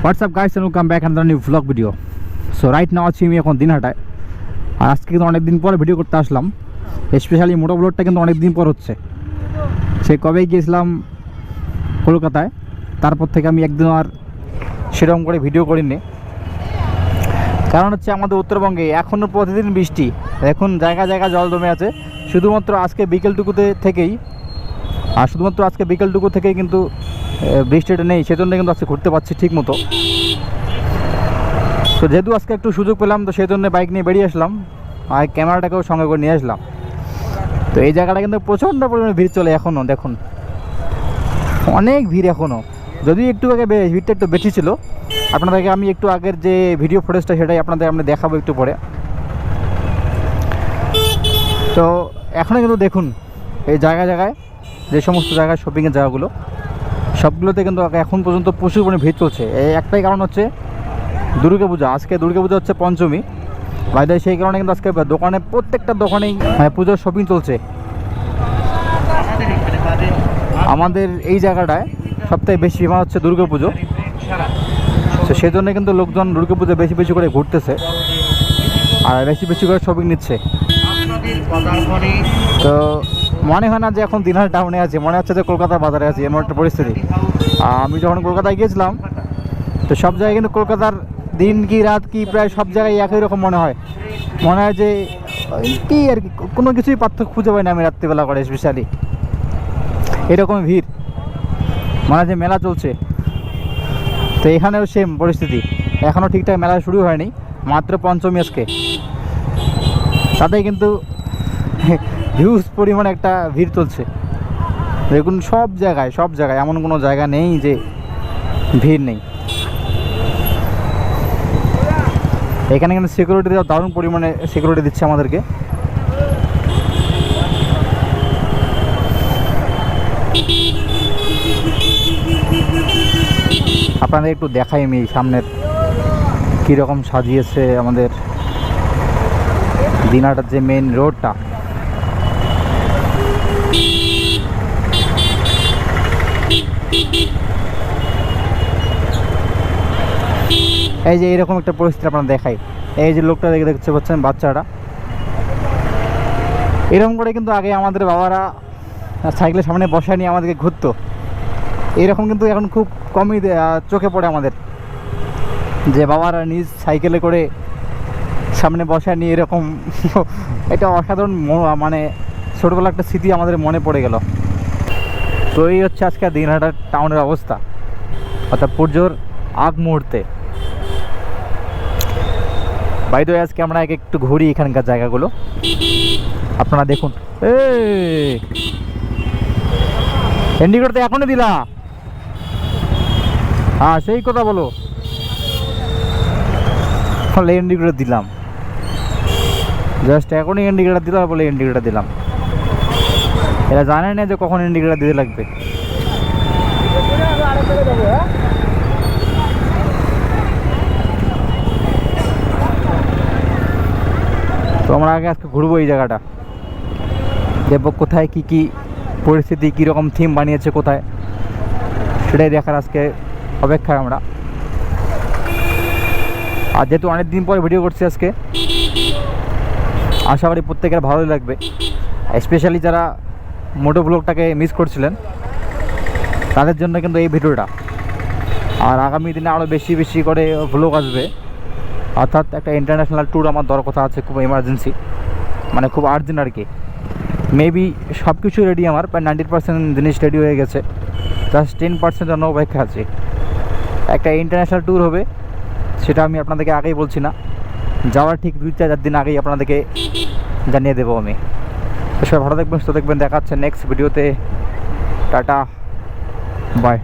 WhatsApp guys and welcome back another new blog video. So right now আছি আমি এখন দিনহাটায়। আর আজকে কিন্তু অনেকদিন পরে ভিডিও করতে আসলাম, স্পেশালি মোটো ব্লগটা কিন্তু অনেকদিন পর হচ্ছে। সে কবেই গিয়েছিলাম কলকাতায়, তারপর থেকে আমি একদিন আর সেরকম করে ভিডিও করিনি। কারণ হচ্ছে আমাদের উত্তরবঙ্গে এখনও প্রতিদিন বৃষ্টি, এখন জায়গা জায়গা জল জমে আছে। শুধুমাত্র আজকে বিকেলটুকু থেকেই কিন্তু বৃষ্টিটা নেই, সেজন্য কিন্তু আজকে ঘুরতে পারছি ঠিক মতো। তো যেহেতু আজকে একটু সুযোগ পেলাম, তো সেই জন্য বাইক নিয়ে বেরিয়ে আসলাম আর ক্যামেরাটাকেও সঙ্গে করে নিয়ে আসলাম। তো এই জায়গাটা কিন্তু প্রচণ্ড পরিমাণে ভিড় চলে এখনও, দেখুন অনেক ভিড় এখনও। যদি একটু আগে ভিড়টা একটু বেশি ছিল, আপনাদেরকে আমি একটু আগের যে ভিডিও ফুটেজটা সেটাই আমি দেখাবো একটু পরে। তো এখনও কিন্তু দেখুন এই জায়গায় যে সমস্ত জায়গায় শপিংয়ের জায়গাগুলো সবগুলোতে কিন্তু এখন পর্যন্ত প্রচুর পরিমাণে ভিড় চলছে। এই একটাই কারণ হচ্ছে দুর্গাপূজা। আজকে দুর্গাপূজা হচ্ছে পঞ্চমী বাইরে, সেই কারণে কিন্তু আজকে প্রত্যেকটা দোকানেই পুজোর শপিং চলছে। আমাদের এই জায়গাটায় সবথেকে বেশি ফেমাস হচ্ছে দুর্গাপুজো, তো সেই জন্য কিন্তু লোকজন দুর্গাপুজো বেশি বেশি করে ঘুরতেছে আর বেশি বেশি করে শপিং নিচ্ছে। তো মনে হয় না যে এখন দিনহাটা টাউনে আছে, মনে হচ্ছে যে কলকাতার বাজারে আছি, এমন একটা পরিস্থিতি। আমি যখন কলকাতায় গিয়েছিলাম, তো সব জায়গায় কিন্তু কলকাতার দিন কি রাত কি প্রায় সব জায়গায় একই রকম মনে হয় যে কি আর কি, কোনো কিছুই পার্থক্য খুঁজে পাই না আমি রাত্রিবেলা করে। স্পেশালি এরকম ভিড়, মনে হয় যে মেলা চলছে। তো এখানেও সেম পরিস্থিতি, এখনও ঠিকঠাক মেলা শুরু হয়নি, মাত্র পঞ্চমী আজকে, তাতেই কিন্তু হিউজ পরিমাণে একটা ভিড় চলছে। দেখুন সব জায়গায় এমন কোনো জায়গা নেই যে ভিড় নেই। এখানে কিন্তু সিকিউরিটি দারুণ পরিমাণে সিকিউরিটি দিচ্ছে আমাদেরকে। আপনাদের একটু দেখাই আমি সামনের কীরকম সাজিয়েছে আমাদের দিনহাটার যে মেন রোডটা। এই যে এরকম একটা পরিস্থিতি আপনারা দেখাই, এই যে লোকটা দেখতে পাচ্ছেন বাচ্চাটা, এরকম করে কিন্তু আগে আমাদের বাবারা সাইকেলের সামনে বসায় নিয়ে আমাদেরকে ঘুরতো। এরকম কিন্তু এখন খুব কমই চোখে পড়ে আমাদের, যে বাবারা নিজ সাইকেলে করে সামনে বসায় নিয়ে এরকম। এটা অসাধারণ, মানে ছোটোবেলার একটা স্মৃতি আমাদের মনে পড়ে গেল। তো এই হচ্ছে আজকে দিনহাটা টাউনের অবস্থা, অর্থাৎ পুজোর আগ মুহূর্তে। বাই দ্য ওয়ে আজকে আমরা একটু ঘুরি এখানকার জায়গাগুলো, আপনারা দেখুন। ইন্ডিকেটর তো এখনই দিলা? হ্যাঁ সেই কথা বলো, ফলে ইন্ডিকেটর দিলাম, জাস্ট এখনই ইন্ডিকেটর দিলাম বলে ইন্ডিকেটর দিলাম। এরা জানে না যে কখন ইন্ডিকেটর দিতে লাগবে। তো আমরা আজকে ঘুরবো এই জায়গাটা, দেখবো কোথায় কি পরিস্থিতি, কীরকম থিম বানিয়েছে কোথায়, সেটাই দেখার আজকে অপেক্ষায় আমরা। আর যেহেতু অনেকদিন পরে ভিডিও করছি আজকে, আশা করি প্রত্যেকের ভালোই লাগবে, স্পেশালি যারা মোটো ব্লগটাকে মিস করছিলেন তাদের জন্য কিন্তু এই ভিডিওটা। আর আগামী দিনে আরও বেশি বেশি করে ব্লগ আসবে, অর্থাৎ একটা ইন্টারন্যাশনাল ট্যুর আমার দরকার কথা আছে, খুব এমার্জেন্সি, মানে খুব আর্জেন্ট আর কি। মেবি সব কিছু রেডি, আমার প্রায় 90% জিনিস রেডি হয়ে গেছে, জাস্ট 10% জন্য অপেক্ষা আছে। একটা ইন্টারন্যাশনাল ট্যুর হবে, সেটা আমি আপনাদেরকে আগেই বলছি না, যাওয়ার ঠিক 2-4 দিন আগেই আপনাদেরকে জানিয়ে দেবো আমি। তো সবাই ভালো থাকবেন, সুস্থ থাকবেন, দেখা হচ্ছে নেক্সট ভিডিওতে। Tata, by.